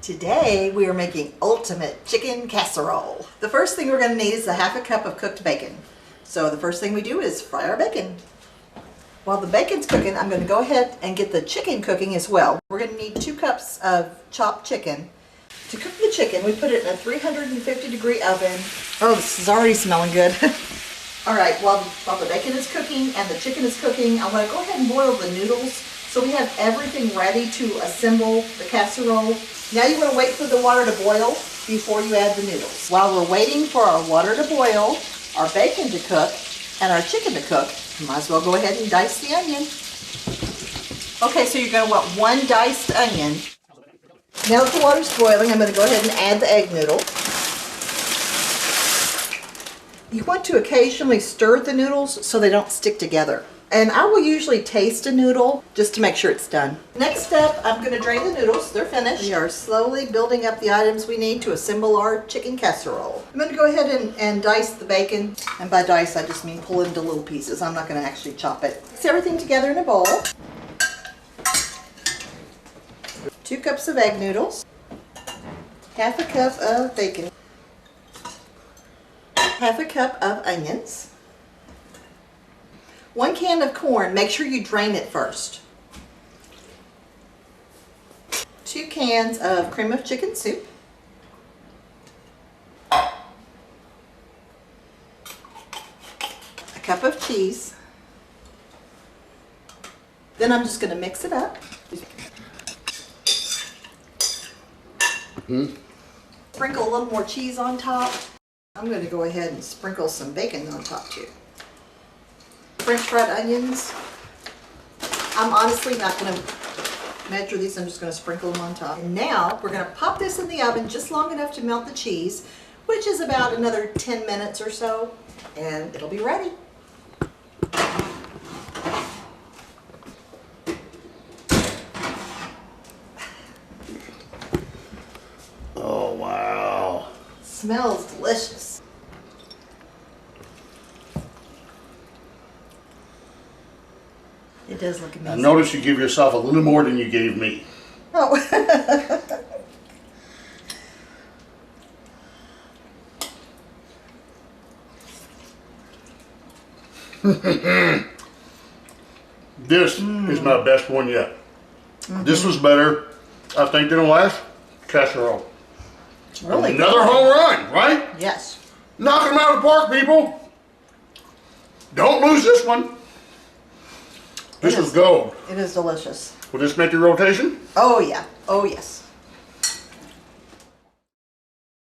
Today we are making ultimate chicken casserole. The first thing we're going to need is a half a cup of cooked bacon. So the first thing we do is fry our bacon. While the bacon's cooking, I'm going to go ahead and get the chicken cooking as well. We're going to need 2 cups of chopped chicken. To cook the chicken, we put it in a 350-degree oven. Oh, this is already smelling good. All right, while the bacon is cooking and the chicken is cooking, I'm going to go ahead and boil the noodles so we have everything ready to assemble the casserole. Now you want to wait for the water to boil before you add the noodles. While we're waiting for our water to boil, our bacon to cook, and our chicken to cook, you might as well go ahead and dice the onion. Okay, so you're going to want 1 diced onion. Now that the water's boiling, I'm going to go ahead and add the egg noodle. You want to occasionally stir the noodles so they don't stick together. And I will usually taste a noodle just to make sure it's done. Next step, I'm going to drain the noodles. They're finished. We are slowly building up the items we need to assemble our chicken casserole. I'm going to go ahead and dice the bacon. And by dice, I just mean pull into little pieces. I'm not going to actually chop it. Mix everything together in a bowl. 2 cups of egg noodles. Half a cup of bacon. Half a cup of onions. 1 can of corn. Make sure you drain it first. 2 cans of cream of chicken soup. A cup of cheese. Then I'm just going to mix it up. Sprinkle a little more cheese on top. I'm going to go ahead and sprinkle some bacon on top too. French fried onions. I'm honestly not going to measure these. I'm just going to sprinkle them on top. And now we're going to pop this in the oven just long enough to melt the cheese, which is about another 10 minutes or so, and it'll be ready. Oh, wow. Smells delicious. It does look amazing. I notice you give yourself a little more than you gave me. Oh. This is my best one yet. This was better, I think, than the last casserole. Really? Another home run, right? Yes. Knocking them out of the park, people. Don't lose this one. This was gold. It is delicious. Will this make your rotation? Oh yeah. Oh yes.